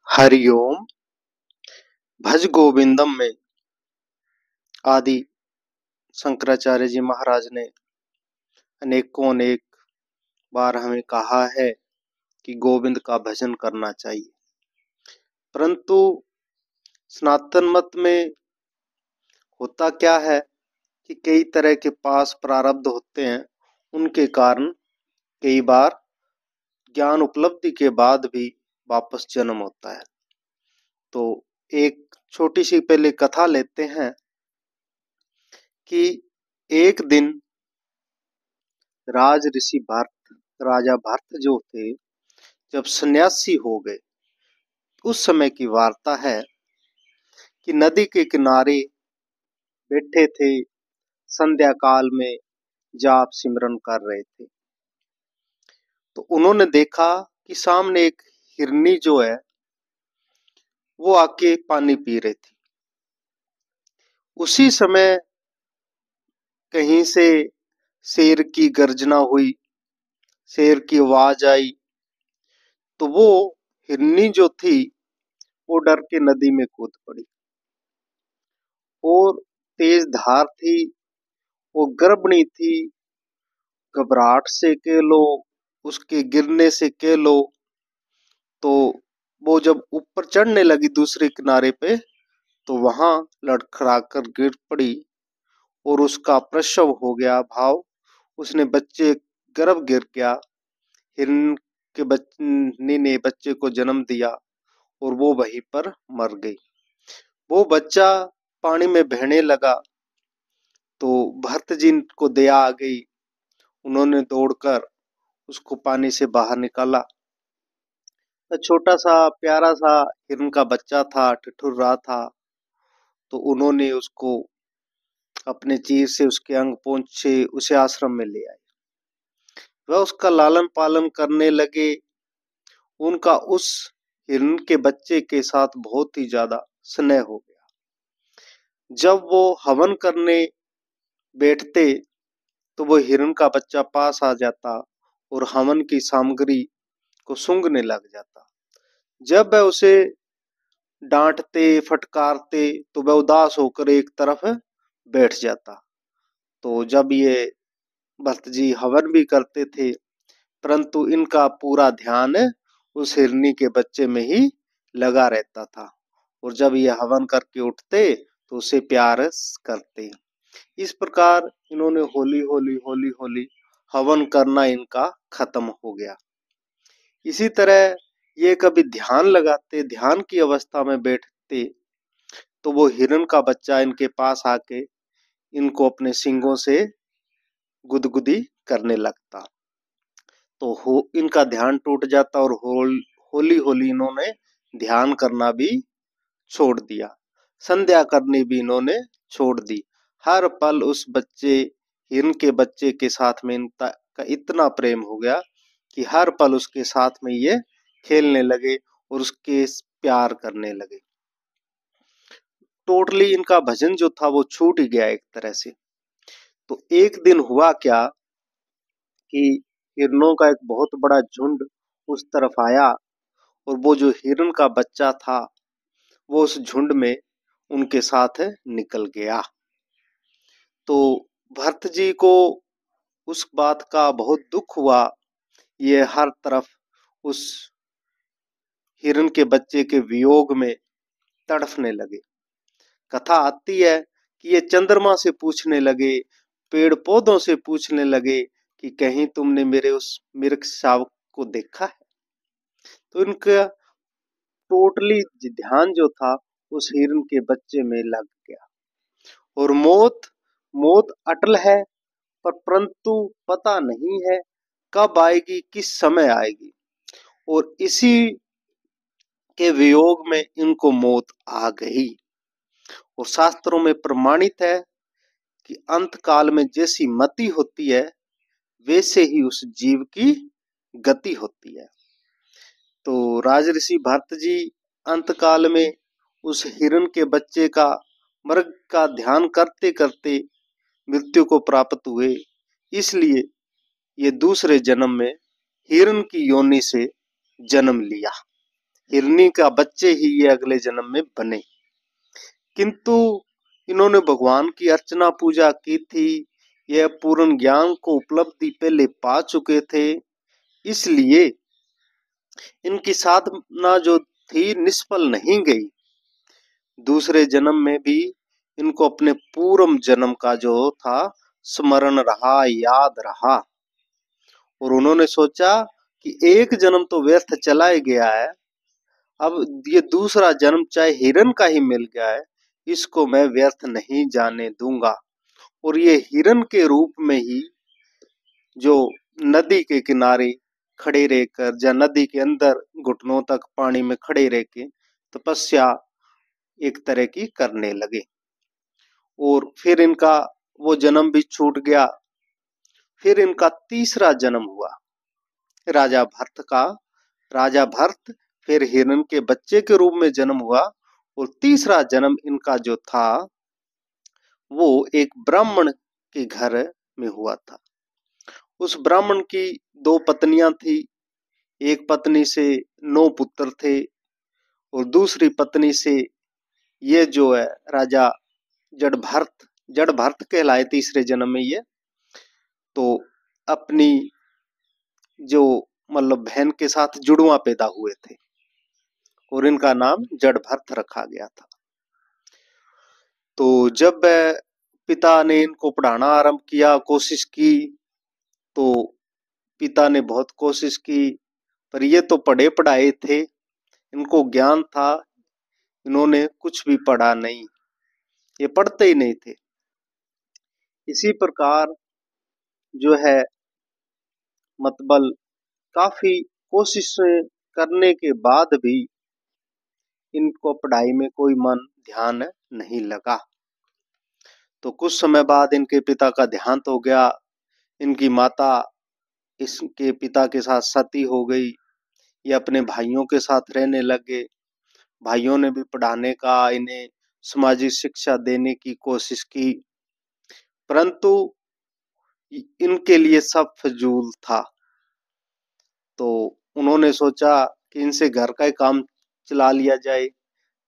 हरिओम। भज गोविंदम में आदि शंकराचार्य जी महाराज ने अनेकों अनेक बार हमें कहा है कि गोविंद का भजन करना चाहिए, परंतु सनातन मत में होता क्या है कि कई तरह के पास प्रारब्ध होते हैं। उनके कारण कई बार ज्ञान उपलब्धि के बाद भी वापस जन्म होता है। तो एक छोटी सी पहले कथा लेते हैं कि एक दिन राज ऋषि राजा भरत जो थे, जब सन्यासी हो गए, उस समय की वार्ता है कि नदी के किनारे बैठे थे, संध्या काल में जाप सिमरन कर रहे थे। तो उन्होंने देखा कि सामने एक हिरनी जो है वो आके पानी पी रही थी। उसी समय कहीं से शेर की गर्जना हुई, शेर की आवाज आई। तो वो हिरनी जो थी वो डर के नदी में कूद पड़ी और तेज धार थी, वो गर्भणी थी। घबराहट से कह लो, उसके गिरने से कह लो। तो वो जब ऊपर चढ़ने लगी दूसरे किनारे पे, तो वहां लड़खड़ाकर गिर पड़ी और उसका प्रसव हो गया। भाव उसने बच्चे गर्भ गिर गया, हिरण के बच्चे ने बच्चे को जन्म दिया और वो वहीं पर मर गई। वो बच्चा पानी में बहने लगा तो भरत जी को दया आ गई। उन्होंने दौड़कर उसको पानी से बाहर निकाला। तो छोटा सा प्यारा सा हिरण का बच्चा था, ठिठुर रहा था। तो उन्होंने उसको अपने चीर से उसके अंग पोंछे उसे आश्रम में ले आए। वह उसका लालन पालन करने लगे। उनका उस हिरण के बच्चे के साथ बहुत ही ज्यादा स्नेह हो गया। जब वो हवन करने बैठते तो वो हिरण का बच्चा पास आ जाता और हवन की सामग्री को सूंघने लग जाता। जब वह उसे डांटते फटकारते तो वह उदास होकर एक तरफ बैठ जाता। तो जब ये भरत जी हवन भी करते थे, परंतु इनका पूरा ध्यान उस हिरनी के बच्चे में ही लगा रहता था। और जब ये हवन करके उठते तो उसे प्यार करते। इस प्रकार इन्होंने होली होली होली होली हवन करना इनका खत्म हो गया। इसी तरह ये कभी ध्यान लगाते, ध्यान की अवस्था में बैठते, तो वो हिरण का बच्चा इनके पास आके इनको अपने सींगों से गुदगुदी करने लगता। तो इनका ध्यान टूट जाता और होली होली इन्होंने ध्यान करना भी छोड़ दिया, संध्या करनी भी इन्होंने छोड़ दी। हर पल उस बच्चे हिरण के बच्चे के साथ में इनका का इतना प्रेम हो गया कि हर पल उसके साथ में ये खेलने लगे और उसके प्यार करने लगे। टोटली इनका भजन जो था वो छूट ही गया एक तरह से। तो एक दिन हुआ क्या कि हिरणों का एक बहुत बड़ा झुंड उस तरफ आया और वो जो हिरण का बच्चा था वो उस झुंड में उनके साथ निकल गया। तो भरत जी को उस बात का बहुत दुख हुआ। ये हर तरफ उस हिरण के बच्चे के वियोग में तड़फने लगे। कथा आती है कि ये चंद्रमा से पूछने लगे, पेड़ पौधों से पूछने लगे कि कहीं तुमने मेरे उस मृग शावक को देखा है। तो इनका टोटली ध्यान जो था उस हिरण के बच्चे में लग गया। और मौत मौत अटल है, पर परंतु पता नहीं है कब आएगी, किस समय आएगी। और इसी के वियोग में इनको मौत आ गई। और शास्त्रों में प्रमाणित है कि अंत काल में जैसी मति होती है वैसे ही उस जीव की गति होती है। तो राजऋषि भरत जी अंत काल में उस हिरण के बच्चे का मृग का ध्यान करते करते मृत्यु को प्राप्त हुए। इसलिए ये दूसरे जन्म में हिरण की योनि से जन्म लिया। हिरनी का बच्चे ही ये अगले जन्म में बने। किंतु इन्होंने भगवान की अर्चना पूजा की थी, यह पूर्ण ज्ञान को उपलब्धि पहले पा चुके थे, इसलिए इनकी साधना जो थी निष्फल नहीं गई। दूसरे जन्म में भी इनको अपने पूर्व जन्म का जो था स्मरण रहा, याद रहा, और उन्होंने सोचा कि एक जन्म तो व्यर्थ चला ही गया है, अब ये दूसरा जन्म चाहे हिरण का ही मिल गया है, इसको मैं व्यर्थ नहीं जाने दूंगा। और ये हिरण के रूप में ही जो नदी के किनारे खड़े रहकर या नदी के अंदर घुटनों तक पानी में खड़े रह के तपस्या एक तरह की करने लगे। और फिर इनका वो जन्म भी छूट गया। फिर इनका तीसरा जन्म हुआ राजा भरत का। राजा भरत फिर हिरण के बच्चे के रूप में जन्म हुआ, और तीसरा जन्म इनका जो था वो एक ब्राह्मण के घर में हुआ था। उस ब्राह्मण की दो पत्नियां थी, एक पत्नी से 9 पुत्र थे, और दूसरी पत्नी से ये जो है राजा जड़ भरत कहलाए तीसरे जन्म में ये, तो अपनी जो मतलब बहन के साथ जुड़वा पैदा हुए थे, और इनका नाम जड़ भरत रखा गया था। तो जब पिता ने इनको पढ़ाना आरंभ किया, कोशिश की, तो पिता ने बहुत कोशिश की, पर ये तो पढ़े पढ़ाए थे, इनको ज्ञान था, इन्होंने कुछ भी पढ़ा नहीं, ये पढ़ते ही नहीं थे। इसी प्रकार जो है मतलब काफी कोशिशें करने के बाद भी इनको पढ़ाई में कोई मन ध्यान नहीं लगा। तो कुछ समय बाद इनके पिता का देहांत हो गया। इनकी माता इसके पिता के साथ सती हो गई, ये अपने भाइयों के साथ रहने लगे। भाइयों ने भी पढ़ाने का, इन्हें सामाजिक शिक्षा देने की कोशिश की, परंतु इनके लिए सब फजूल था। तो उन्होंने सोचा कि इनसे घर का ही काम चला लिया जाए।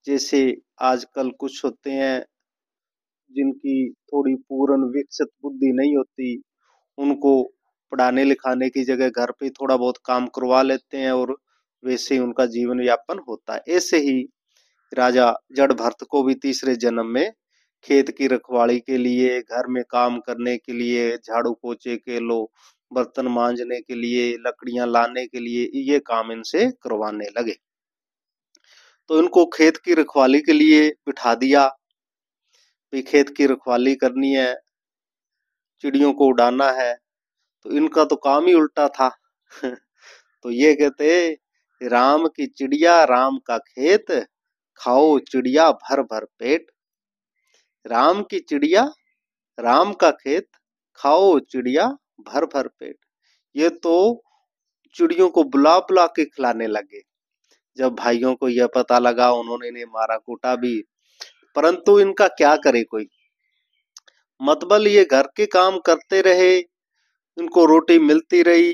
जैसे आजकल कुछ होते हैं जिनकी थोड़ी पूर्ण विकसित बुद्धि नहीं होती, उनको पढ़ाने लिखाने की जगह घर पे थोड़ा बहुत काम करवा लेते हैं, और वैसे ही उनका जीवन यापन होता है। ऐसे ही राजा जड़ भरत को भी तीसरे जन्म में खेत की रखवाली के लिए, घर में काम करने के लिए, झाड़ू पोछे के लो, बर्तन मांजने के लिए, लकड़ियां लाने के लिए, ये काम इनसे करवाने लगे। तो इनको खेत की रखवाली के लिए बिठा दिया, भी खेत की रखवाली करनी है, चिड़ियों को उड़ाना है। तो इनका तो काम ही उल्टा था। तो ये कहते, राम की चिड़िया राम का खेत, खाओ चिड़िया भर भर पेट। राम की चिड़िया राम का खेत, खाओ चिड़िया भर भर पेट। ये तो चिड़ियों को बुला बुला के खिलाने लगे। जब भाइयों को यह पता लगा, उन्होंने इन्हें मारा कूटा भी, परंतु इनका क्या करे कोई। मतबल ये घर के काम करते रहे, इनको रोटी मिलती रही,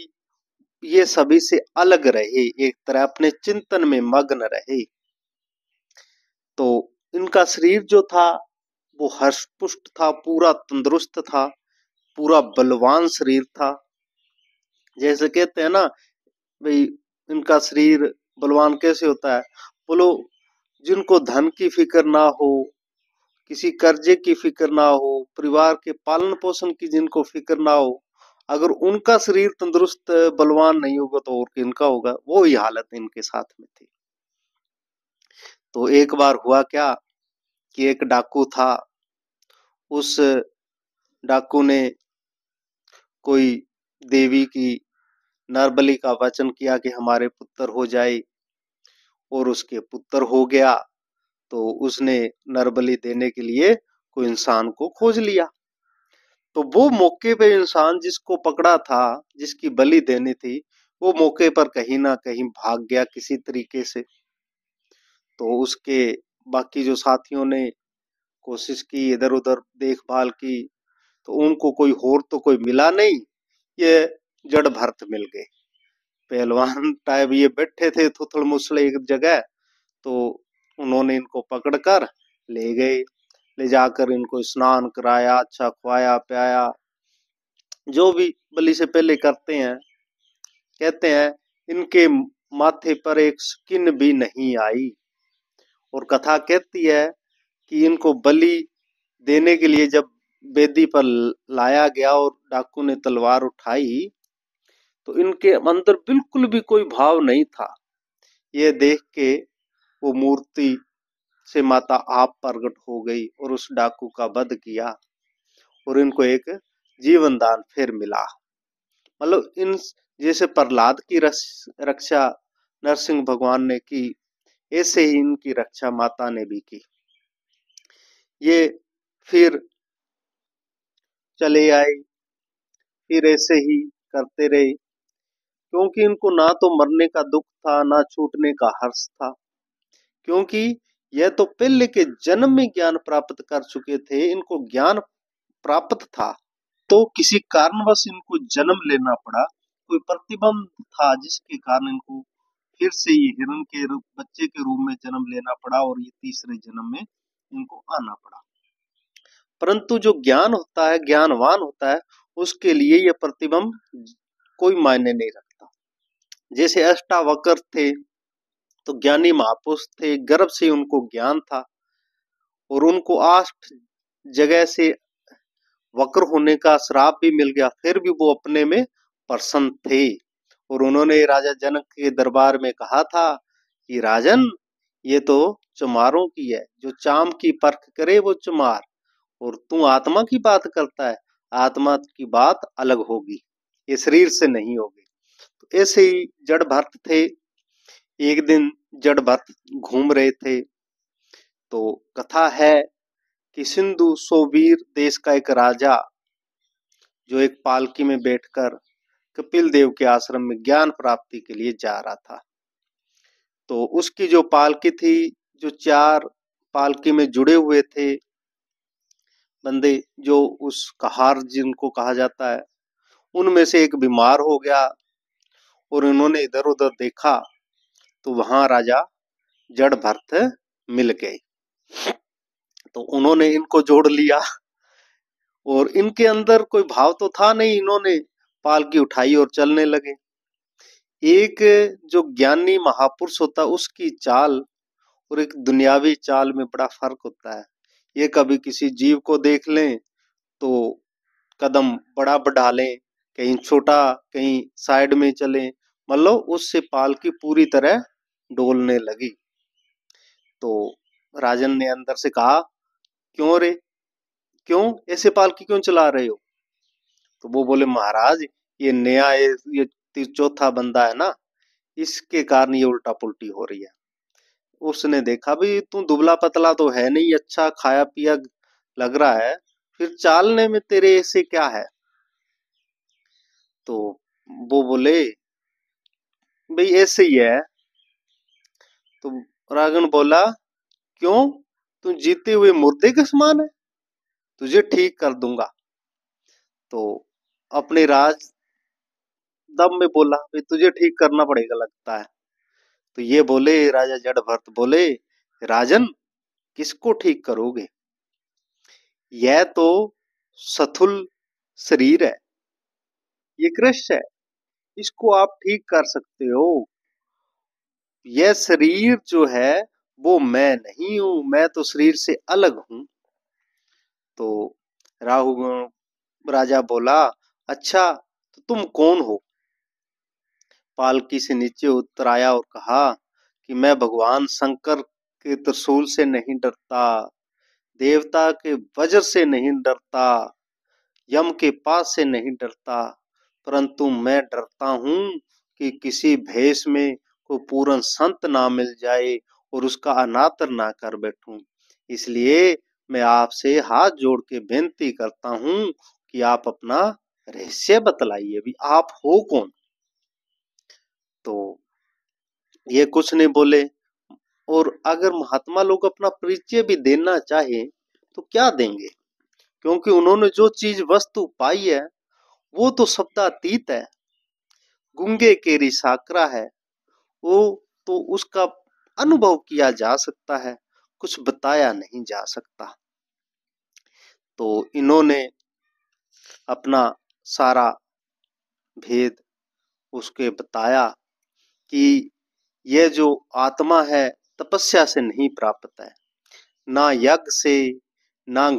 ये सभी से अलग रहे, एक तरह अपने चिंतन में मग्न रहे। तो इनका शरीर जो था वो हष्ट पुष्ट था, पूरा तंदुरुस्त था, पूरा बलवान शरीर था। जैसे कहते हैं ना भाई, इनका शरीर बलवान कैसे होता है, बोलो जिनको धन की फिक्र ना हो, किसी कर्जे की फिक्र ना हो, परिवार के पालन पोषण की जिनको फिक्र ना हो, अगर उनका शरीर तंदुरुस्त बलवान नहीं होगा तो और किनका होगा। वो ही हालत इनके साथ में थी। तो एक बार हुआ क्या कि एक डाकू था, उस डाकू ने कोई देवी की नरबली का वचन किया कि हमारे पुत्र हो जाए, और उसके पुत्र हो गया। तो उसने नरबली देने के लिए कोई इंसान को खोज लिया। तो वो मौके पे इंसान जिसको पकड़ा था, जिसकी बलि देनी थी, वो मौके पर कहीं ना कहीं भाग गया किसी तरीके से। तो उसके बाकी जो साथियों ने कोशिश की, इधर उधर देखभाल की, तो उनको कोई और तो कोई मिला नहीं, ये जड़ भरत मिल गए। पहलवान टाइप ये बैठे थे थुथड़ मुसले एक जगह। तो उन्होंने इनको पकड़कर ले गए, ले जाकर इनको स्नान कराया, अच्छा खवाया पियाया, जो भी बलि से पहले करते हैं। कहते हैं इनके माथे पर एक स्किन भी नहीं आई। और कथा कहती है कि इनको बलि देने के लिए जब वेदी पर लाया गया और डाकू ने तलवार उठाई, तो इनके अंदर बिल्कुल भी कोई भाव नहीं था। ये देख के वो मूर्ति से माता आप प्रकट हो गई और उस डाकू का वध किया और इनको एक जीवन दान फिर मिला। मतलब इन जैसे प्रहलाद की रक्षा नरसिंह भगवान ने की, ऐसे ही इनकी रक्षा माता ने भी की। ये फिर चले आए, फिर ऐसे ही करते रहे, क्योंकि इनको ना तो मरने का दुख था ना छूटने का हर्ष था। क्योंकि यह तो पहले के जन्म में ज्ञान प्राप्त कर चुके थे, इनको ज्ञान प्राप्त था। तो किसी कारणवश इनको जन्म लेना पड़ा, कोई प्रतिबंध था जिसके कारण इनको फिर से ये हिरण के रूप बच्चे के रूप में जन्म लेना पड़ा और ये तीसरे जन्म में इनको आना पड़ा। परंतु जो ज्ञान होता है, ज्ञानवान होता है, उसके लिए यह प्रतिबंध कोई मायने नहीं रखता। जैसे अष्टावक्र थे तो ज्ञानी महापुरुष थे, गर्भ से उनको ज्ञान था और उनको 8 जगह से वक्र होने का श्राप भी मिल गया, फिर भी वो अपने में प्रसन्न थे। और उन्होंने राजा जनक के दरबार में कहा था कि राजन, ये तो चमारों की है, जो चाम की परख करे वो चमार, और तू आत्मा की बात करता है, आत्मा की बात अलग होगी, ये शरीर से नहीं होगी। तो ऐसे ही जड़ भरत थे। एक दिन जड़ भरत घूम रहे थे, तो कथा है कि सिंधु सोवीर देश का एक राजा जो एक पालकी में बैठकर कपिल देव के आश्रम में ज्ञान प्राप्ति के लिए जा रहा था। तो उसकी जो पालकी थी, जो 4 पालकी में जुड़े हुए थे बंदे, जो उस कहार जिनको कहा जाता है, उनमें से एक बीमार हो गया और इन्होंने इधर उधर देखा तो वहां राजा जड़ भरत मिल गए। तो उन्होंने इनको जोड़ लिया और इनके अंदर कोई भाव तो था नहीं, इन्होंने पालकी उठाई और चलने लगे। एक जो ज्ञानी महापुरुष होता है उसकी चाल और एक दुनियावी चाल में बड़ा फर्क होता है। ये कभी किसी जीव को देख लें तो कदम बड़ा बढ़ा लें, कहीं छोटा, कहीं साइड में चलें, मतलब उससे पालकी पूरी तरह डोलने लगी। तो राजन ने अंदर से कहा, क्यों रे, क्यों ऐसे पालकी क्यों चला रहे हो? तो वो बोले, महाराज ये नया ये चौथा बंदा है ना, इसके कारण ये उल्टा पुल्टी हो रही है। उसने देखा भी तू दुबला पतला तो है नहीं, अच्छा खाया पिया लग रहा है, फिर चालने में तेरे ऐसे क्या है? तो वो बोले, भाई ऐसे ही है। तो रागन बोला, क्यों, तू जीते हुए मुर्दे के समान है, तुझे ठीक कर दूंगा। तो अपने राज दम में बोला, भाई तुझे ठीक करना पड़ेगा लगता है। तो ये बोले, राजा जड़ भरत बोले, राजन किसको ठीक करोगे? यह तो सथुल शरीर है, ये कृष्ण है, इसको आप ठीक कर सकते हो। यह शरीर जो है वो मैं नहीं हूं, मैं तो शरीर से अलग हूं। तो राहु राजा बोला, अच्छा तो तुम कौन हो? पालकी से नीचे उतर आया और कहा कि मैं भगवान शंकर के त्रिशूल से नहीं डरता, देवता के वज्र से नहीं डरता, यम के पास से नहीं डरता, परंतु मैं डरता हूं कि किसी भेष में को पूर्ण संत ना मिल जाए और उसका अनादर ना कर बैठूं। इसलिए मैं आपसे हाथ जोड़ के विनती करता हूं कि आप अपना रहस्य बतलाइए, भी आप हो कौन? तो ये कुछ नहीं बोले। और अगर महात्मा लोग अपना परिचय भी देना चाहे तो क्या देंगे, क्योंकि उन्होंने जो चीज वस्तु पाई है वो तो शब्दातीत है। गूंगे केरी साकरा है, वो तो उसका अनुभव किया जा सकता है, कुछ बताया नहीं जा सकता। तो इन्होंने अपना सारा भेद उसके बताया कि यह जो आत्मा है तपस्या से नहीं प्राप्त है, ना यज्ञ से, ना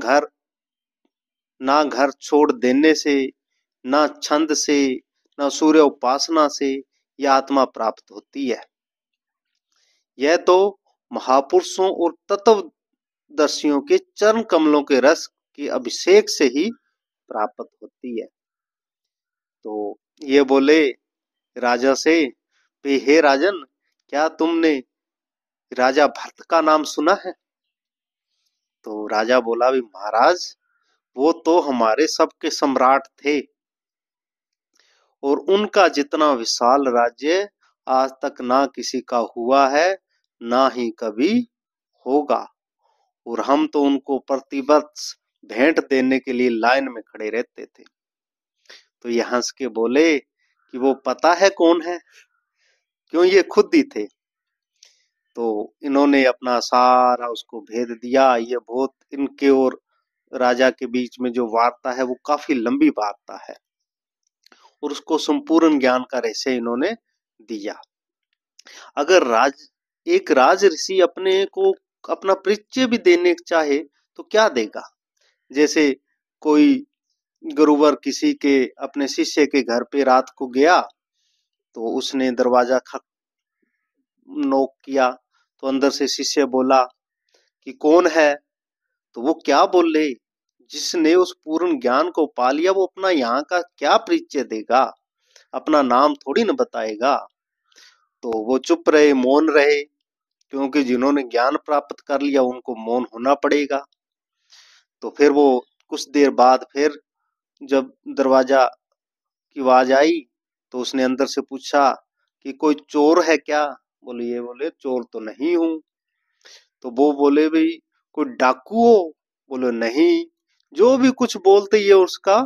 घर छोड़ देने से, ना छंद से, ना सूर्य उपासना से यह आत्मा प्राप्त होती है। यह तो महापुरुषों और तत्वदर्शियों के चरण कमलों के रस के अभिषेक से ही प्राप्त होती है। तो ये बोले राजा से, हे राजन, क्या तुमने राजा भरत का नाम सुना है? तो राजा बोला, भी महाराज, वो तो हमारे सबके सम्राट थे और उनका जितना विशाल राज्य आज तक ना किसी का हुआ है, ना ही कभी होगा। और हम तो उनको प्रतिवर्ष भेंट देने के लिए लाइन में खड़े रहते थे। तो ये हंस के बोले कि वो पता है कौन है, क्यों ये खुद ही थे। तो इन्होंने अपना सारा उसको भेद दिया। ये बहुत इनके और राजा के बीच में जो वार्ता है वो काफी लंबी वार्ता है और उसको संपूर्ण ज्ञान का रहस्य इन्होंने दिया। अगर एक राज ऋषि अपने को अपना परिचय भी देने चाहे तो क्या देगा? जैसे कोई गुरुवर किसी के अपने शिष्य के घर पे रात को गया, तो उसने दरवाजा नॉक किया, तो अंदर से शिष्य बोला कि कौन है? तो वो क्या बोले? जिसने उस पूर्ण ज्ञान को पा लिया वो अपना यहाँ का क्या परिचय देगा, अपना नाम थोड़ी न बताएगा। तो वो चुप रहे, मौन रहे, क्योंकि जिन्होंने ज्ञान प्राप्त कर लिया उनको मौन होना पड़ेगा। तो फिर वो कुछ देर बाद फिर जब दरवाजा की आवाज आई तो उसने अंदर से पूछा कि कोई चोर है क्या? बोले चोर तो नहीं हूं। तो वो बोले, भाई कोई डाकू हो? बोले नहीं। जो भी कुछ बोलते ये उसका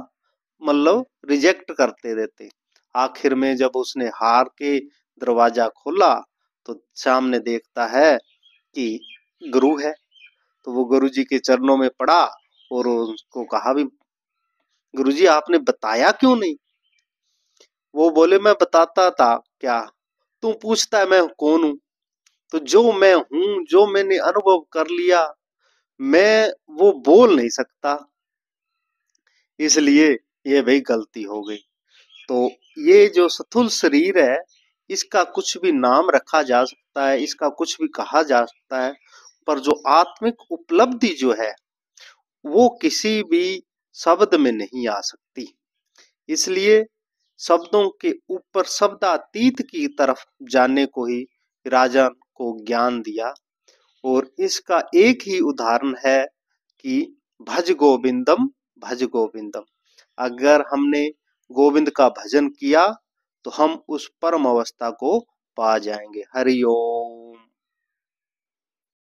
मतलब रिजेक्ट करते देते। आखिर में जब उसने हार के दरवाजा खोला तो सामने देखता है कि गुरु है। तो वो गुरु जी के चरणों में पड़ा और उसको कहा, भी गुरु जी आपने बताया क्यों नहीं? वो बोले, मैं बताता था क्या, तू पूछता है मैं कौन हूं? तो जो मैं हूं, जो मैंने अनुभव कर लिया, मैं वो बोल नहीं सकता, इसलिए ये भाई गलती हो गई। तो ये जो स्थूल शरीर है इसका कुछ भी नाम रखा जा सकता है, इसका कुछ भी कहा जा सकता है, पर जो आत्मिक उपलब्धि जो है वो किसी भी शब्द में नहीं आ सकती। इसलिए शब्दों के ऊपर शब्दातीत की तरफ जाने को ही राजा को ज्ञान दिया। और इसका एक ही उदाहरण है कि भज गोविंदम, भज गोविंदम। अगर हमने गोविंद का भजन किया तो हम उस परम अवस्था को पा जाएंगे। हरि ओम।